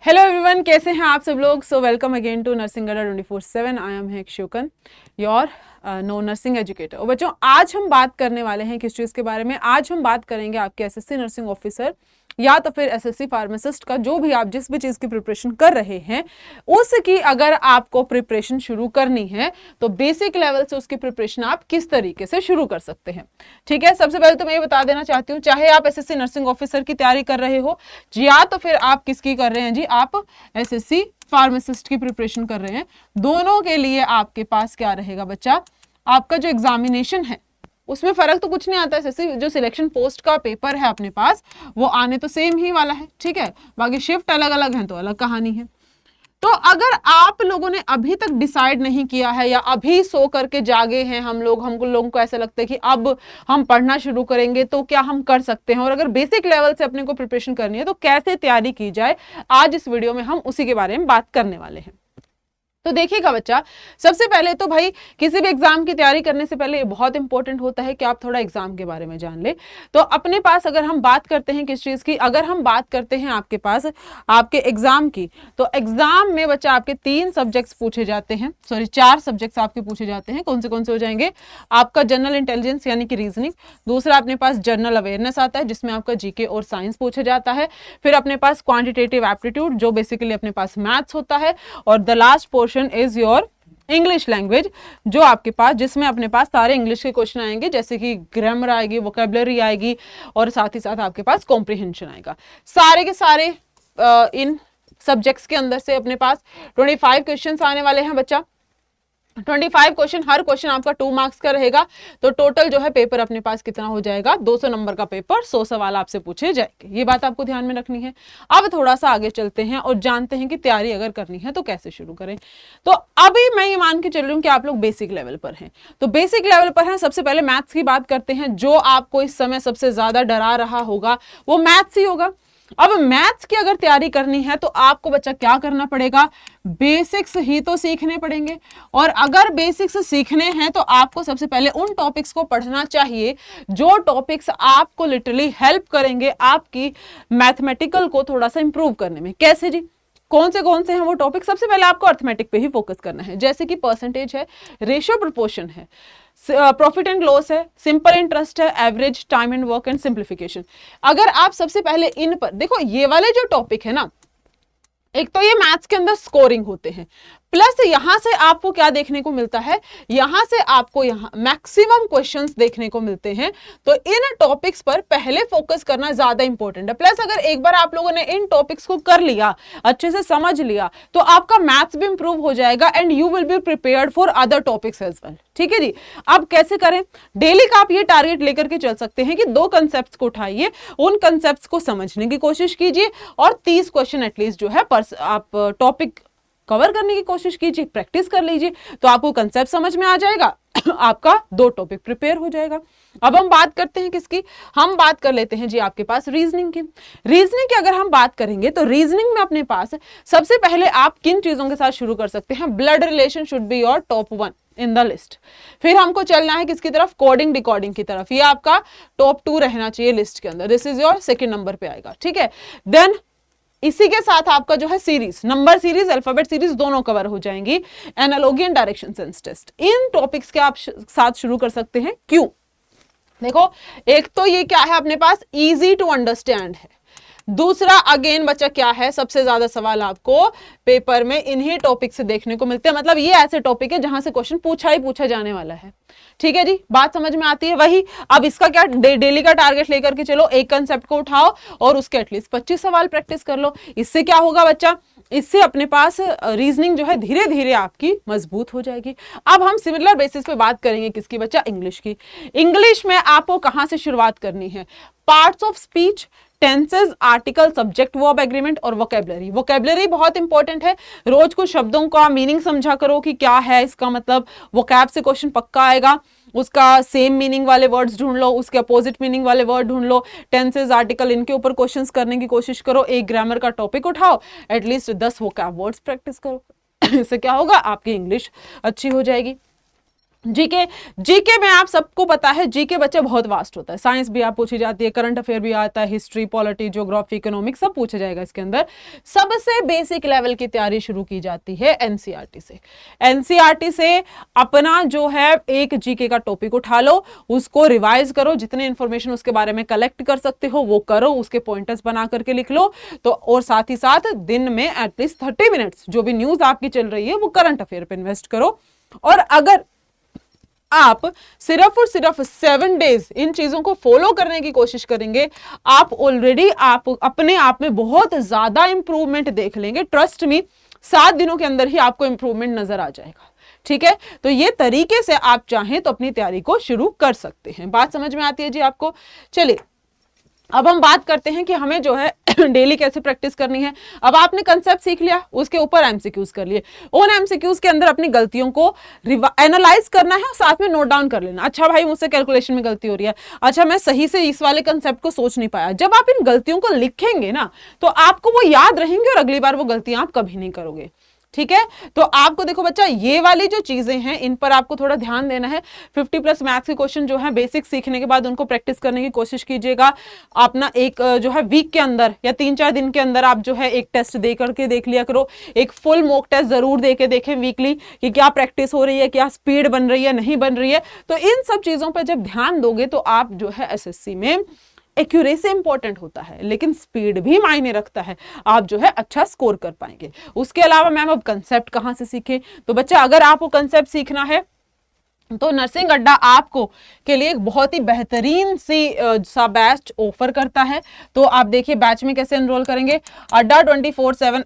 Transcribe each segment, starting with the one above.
Hello everyone, कैसे हैं आप सब लोग। So welcome again to nursing Adda 24/7। I am हेक्शुकन, योर नो नर्सिंग एजुकेटर। और बच्चों, आज हम बात करने वाले हैं किस चीज़ के बारे में। आज हम बात करेंगे आपके एसएससी नर्सिंग ऑफिसर या तो फिर एसएससी फार्मासिस्ट का, जो भी आप जिस भी चीज़ की प्रिपरेशन कर रहे हैं उसकी अगर आपको प्रिपरेशन शुरू करनी है तो बेसिक लेवल से उसकी प्रिपरेशन आप किस तरीके से शुरू कर सकते हैं। ठीक है, सबसे पहले तो मैं ये बता देना चाहती हूँ, चाहे आप एसएससी नर्सिंग ऑफिसर की तैयारी कर रहे हो या तो फिर आप किसकी कर रहे हैं जी, आप एसएससी फार्मासिस्ट की प्रिपरेशन कर रहे हैं, दोनों के लिए आपके पास क्या रहेगा बच्चा, आपका जो एग्जामिनेशन है उसमें फर्क तो कुछ नहीं आता है। जैसे जो सिलेक्शन पोस्ट का पेपर है अपने पास वो आने तो सेम ही वाला है, ठीक है, बाकी शिफ्ट अलग अलग है तो अलग कहानी है। तो अगर आप लोगों ने अभी तक डिसाइड नहीं किया है या अभी सो करके जागे हैं हम लोगों को ऐसा लगता है कि अब हम पढ़ना शुरू करेंगे तो क्या हम कर सकते हैं, और अगर बेसिक लेवल से अपने को प्रिपरेशन करनी है तो कैसे तैयारी की जाए, आज इस वीडियो में हम उसी के बारे में बात करने वाले हैं। तो देखिएगा बच्चा, सबसे पहले तो भाई किसी भी एग्जाम की तैयारी करने से पहले ये बहुत इंपॉर्टेंट होता है कि आप थोड़ा एग्जाम के बारे में जान ले। तो अपने पास अगर हम बात करते हैं किस चीज की, अगर हम बात करते हैं आपके पास आपके एग्जाम की, तो एग्जाम में बच्चा आपके 3 सब्जेक्ट्स पूछे जाते हैं, सॉरी 4 सब्जेक्ट्स आपके पूछे जाते हैं। कौन से हो जाएंगे, आपका जनरल इंटेलिजेंस यानी कि रीजनिंग, दूसरा अपने पास जनरल अवेयरनेस आता है जिसमें आपका जीके और साइंस पूछा जाता है, फिर अपने पास क्वांटिटेटिव एप्टीट्यूड जो बेसिकली अपने पास मैथ्स होता है, और the last portion is your English language, जो आपके पास जिसमें अपने पास सारे इंग्लिश के क्वेश्चन आएंगे, जैसे कि ग्रामर आएगी, वोकैबुलरी आएगी, और साथ ही साथ आपके पास कॉम्प्रिहेंशन आएगा। सारे के सारे इन सब्जेक्ट्स के अंदर से अपने पास 25 क्वेश्चंस आने वाले हैं बच्चा। 25 क्वेश्चन, हर क्वेश्चन आपका 2 मार्क्स का रहेगा, तो टोटल जो है पेपर अपने पास कितना हो जाएगा, 200 नंबर का पेपर, 100 सवाल आपसे पूछे जाएंगे। ये बात आपको ध्यान में रखनी है। अब थोड़ा सा आगे चलते हैं और जानते हैं कि तैयारी अगर करनी है तो कैसे शुरू करें। तो अभी मैं ये मान के चल रही हूँ कि आप लोग बेसिक लेवल पर हैं, तो बेसिक लेवल पर हैं। सबसे पहले मैथ्स की बात करते हैं। जो आपको इस समय सबसे ज्यादा डरा रहा होगा वो मैथ्स ही होगा। अब मैथ्स की अगर तैयारी करनी है तो आपको बच्चा क्या करना पड़ेगा, बेसिक्स ही तो सीखने पड़ेंगे। और अगर बेसिक्स सीखने हैं तो आपको सबसे पहले उन टॉपिक्स को पढ़ना चाहिए जो टॉपिक्स आपको लिटरली हेल्प करेंगे आपकी मैथमेटिकल को थोड़ा सा इंप्रूव करने में। कैसे जी, कौन से हैं वो टॉपिक। सबसे पहले आपको अर्थमेटिक पे ही फोकस करना है, जैसे कि परसेंटेज है, रेशियो प्रोपोर्शन है, प्रॉफिट एंड लॉस है, सिंपल इंटरेस्ट है, average, time and work and simplification. अगर आप सबसे पहले इन पर देखो, ये वाले जो टॉपिक है ना, एक तो ये मैथ्स के अंदर स्कोरिंग होते हैं, प्लस यहां से आपको क्या देखने को मिलता है, यहां से आपको यहां मैक्सिमम क्वेश्चंस देखने को मिलते हैं। तो इन टॉपिक्स पर पहले फोकस करना ज्यादा इंपॉर्टेंट है। प्लस अगर एक बार आप लोगों ने इन टॉपिक्स को कर लिया, अच्छे से समझ लिया, तो आपका मैथ्स भी इंप्रूव हो जाएगा and you will be prepared for other topics as well. ठीक है जी। अब कैसे करें, डेली का आप ये टारगेट लेकर के चल सकते हैं कि 2 कंसेप्ट को उठाइए, उन कंसेप्ट को समझने की कोशिश कीजिए और 30 क्वेश्चन एटलीस्ट जो है आप टॉपिक कवर करने की कोशिश कीजिए, प्रैक्टिस कर लीजिए, तो आपको कंसेप्ट समझ में आ जाएगा, आपका 2 टॉपिक प्रिपेयर हो जाएगा। अब हम बात करते हैं किसकी, हम बात कर लेते हैं जी आपके पास रीजनिंग की। रीजनिंग की अगर हम बात करेंगे तो रीजनिंग में अपने पास सबसे पहले आप किन चीजों के साथ शुरू कर सकते हैं, blood relation should be your top 1 in the list. फिर हमको चलना है किसकी तरफ, कोडिंग डिकोडिंग की तरफ, ये आपका टॉप 2 रहना चाहिए लिस्ट के अंदर, this is your second number पे आएगा। ठीक है, देन इसी के साथ आपका जो है series, number series, alphabet series दोनों कवर हो जाएंगी, analogy and direction sense test, इन टॉपिक्स के आप साथ शुरू कर सकते हैं। क्यों, देखो एक तो ये क्या है अपने पास, इजी टू अंडरस्टैंड है, दूसरा अगेन बच्चा क्या है, सबसे ज्यादा सवाल आपको पेपर में इन्हीं टॉपिक से देखने को मिलते हैं। मतलब ये ऐसे टॉपिक है जहां से क्वेश्चन पूछा जाने वाला है। ठीक है जी, बात समझ में आती है। वही अब इसका क्या, डेली का टारगेट लेकर के चलो, एक कंसेप्ट को उठाओ और उसके एटलीस्ट 25 सवाल प्रैक्टिस कर लो। इससे क्या होगा बच्चा, इससे अपने पास रीजनिंग जो है धीरे धीरे आपकी मजबूत हो जाएगी। अब हम सिमिलर बेसिस पे बात करेंगे किसकी बच्चा, इंग्लिश की। इंग्लिश में आपको कहां से शुरुआत करनी है, parts of speech, tenses, article, subject verb agreement और वोकैबुलरी। वोकैबुलरी बहुत इंपॉर्टेंट है, रोज कुछ शब्दों का मीनिंग समझा करो कि क्या है इसका मतलब, वोकैब से क्वेश्चन पक्का आएगा, उसका सेम मीनिंग वाले वर्ड्स ढूंढ लो, उसके अपोजिट मीनिंग वाले वर्ड ढूंढ लो, टेंसेस, आर्टिकल, इनके ऊपर क्वेश्चंस करने की कोशिश करो, एक ग्रामर का टॉपिक उठाओ, एटलीस्ट 10 वोकैब वर्ड्स प्रैक्टिस करो। इससे क्या होगा, आपकी इंग्लिश अच्छी हो जाएगी। जीके, जीके में आप सबको पता है जीके बच्चे बहुत वास्ट होता है, साइंस भी आप पूछी जाती है, करंट अफेयर भी आता है, हिस्ट्री, पॉलिटी, ज्योग्राफी, इकोनॉमिक्स सब पूछा जाएगा इसके अंदर। सबसे बेसिक लेवल की तैयारी शुरू की जाती है एनसीईआरटी से। एनसीईआरटी से अपना जो है एक जीके का टॉपिक उठा लो, उसको रिवाइज करो, जितने इंफॉर्मेशन उसके बारे में कलेक्ट कर सकते हो वो करो, उसके पॉइंटर्स बना करके लिख लो। तो और साथ ही साथ दिन में एटलीस्ट 30 मिनट्स जो भी न्यूज आपकी चल रही है वो करंट अफेयर पे इन्वेस्ट करो। और अगर आप सिर्फ और सिर्फ 7 डेज इन चीजों को फॉलो करने की कोशिश करेंगे, आप ऑलरेडी आप अपने आप में बहुत ज्यादा इंप्रूवमेंट देख लेंगे। ट्रस्ट मी, 7 दिनों के अंदर ही आपको इंप्रूवमेंट नजर आ जाएगा। ठीक है, तो ये तरीके से आप चाहें तो अपनी तैयारी को शुरू कर सकते हैं। बात समझ में आती है जी आपको? चलिए अब हम बात करते हैं कि हमें जो है डेली कैसे प्रैक्टिस करनी है। अब आपने कंसेप्ट सीख लिया, उसके ऊपर एमसीक्यूज कर लिए। उन एमसीक्यूज के अंदर अपनी गलतियों को एनालाइज करना है और साथ में नोट डाउन कर लेना। अच्छा भाई मुझसे कैलकुलेशन में गलती हो रही है, अच्छा मैं सही से इस वाले कंसेप्ट को सोच नहीं पाया। जब आप इन गलतियों को लिखेंगे ना तो आपको वो याद रहेंगे और अगली बार वो गलतियां आप कभी नहीं करोगे। ठीक है, तो आपको देखो बच्चा ये वाली जो चीजें हैं इन पर आपको थोड़ा ध्यान देना है। 50+ मैथ्स के क्वेश्चन जो है बेसिक सीखने के बाद उनको प्रैक्टिस करने की कोशिश कीजिएगा। अपना एक जो है वीक के अंदर या 3-4 दिन के अंदर आप जो है एक टेस्ट दे करके देख लिया करो। एक फुल मॉक टेस्ट जरूर दे के देखें वीकली कि क्या प्रैक्टिस हो रही है, क्या स्पीड बन रही है, नहीं बन रही है। तो इन सब चीजों पर जब ध्यान दोगे तो आप जो है एसएससी में एक्यूरेसी इंपॉर्टेंट होता है लेकिन स्पीड भी मायने रखता है, आप जो है अच्छा स्कोर कर पाएंगे। उसके अलावा मैम अब कंसेप्ट कहां से सीखें? तो बच्चा अगर आपको कंसेप्ट सीखना है तो नर्सिंग अड्डा आपको के लिए एक बहुत ही बेहतरीन सा बैच ऑफर करता है। तो आप देखिए बैच में कैसे एनरोल करेंगे। अड्डा 24/7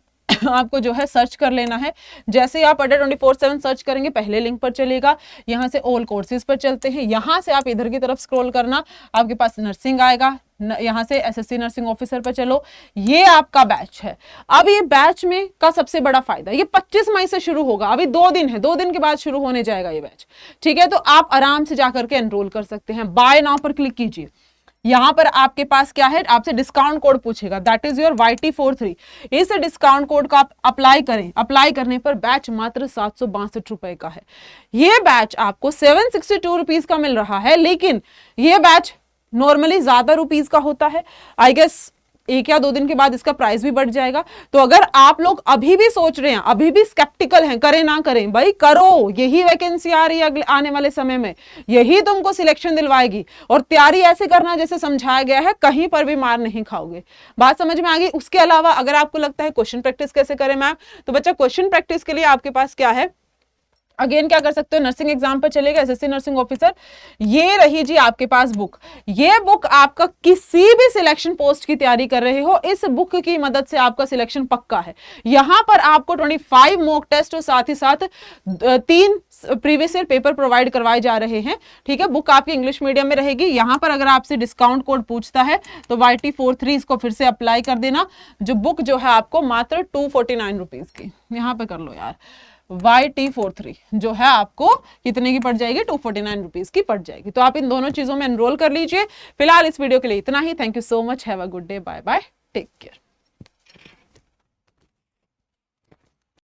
आपको जो है सर्च कर लेना है। जैसे ही आप अड्डा 24/7 सर्च करेंगे पहले लिंक पर चलेगा, यहां से ऑल कोर्सेज पर चलते हैं, यहां से आप इधर की तरफ स्क्रॉल करना, आपके पास नर्सिंग आएगा, यहां से एसएससी नर्सिंग ऑफिसर पर चलो, ये आपका बैच है। अब ये बैच में का सबसे बड़ा फायदा, ये 25 मई से शुरू होगा, अभी 2 दिन है, 2 दिन के बाद शुरू होने जाएगा ये बैच। ठीक है, तो आप आराम से जाकर के एनरोल कर सकते हैं। बाय नाउ पर क्लिक कीजिए। यहां पर आपके पास क्या है, आपसे डिस्काउंट कोड पूछेगा, दैट इज योर YT43। इस डिस्काउंट कोड को आप अप्लाई करें। अप्लाई करने पर बैच मात्र 762 रुपए का है। ये बैच आपको 762 रुपीज का मिल रहा है, लेकिन ये बैच नॉर्मली ज्यादा रुपीज का होता है। आई गेस 1 या 2 दिन के बाद इसका प्राइस भी बढ़ जाएगा। तो अगर आप लोग अभी भी सोच रहे हैं, अभी भी स्केप्टिकल हैं, करें ना करें, भाई करो, यही वैकेंसी आ रही है अगले आने वाले समय में, यही तुमको सिलेक्शन दिलवाएगी। और तैयारी ऐसे करना जैसे समझाया गया है, कहीं पर भी मार नहीं खाओगे। बात समझ में आ गई? उसके अलावा अगर आपको लगता है क्वेश्चन प्रैक्टिस कैसे करें मैम, तो बच्चा क्वेश्चन प्रैक्टिस के लिए आपके पास क्या है, अगेन क्या कर सकते हो, नर्सिंग एग्जाम पर चलेगा, एसएससी नर्सिंग ऑफिसर, ये रही जी आपके पास बुक। ये बुक आपका किसी भी सिलेक्शन पोस्ट की तैयारी कर रहे हो, इस बुक की मदद से आपका सिलेक्शन पक्का है। यहां पर आपको 25 मॉक टेस्ट और साथ ही साथ 3 प्रीवियस ईयर पेपर प्रोवाइड करवाए जा रहे हैं। ठीक है, बुक आपकी इंग्लिश मीडियम में रहेगी। यहां पर अगर आपसे डिस्काउंट कोड पूछता है तो YT43 इसको फिर से अप्लाई कर देना। जो बुक जो है आपको मात्र 249 रुपीज की, यहां पर कर लो यार, YT43 जो है आपको कितने की पड़ जाएगी, 249 रुपीज की पड़ जाएगी। तो आप इन दोनों चीजों में एनरोल कर लीजिए। फिलहाल इस वीडियो के लिए इतना ही। Thank you so much, have a good day, bye bye, take care.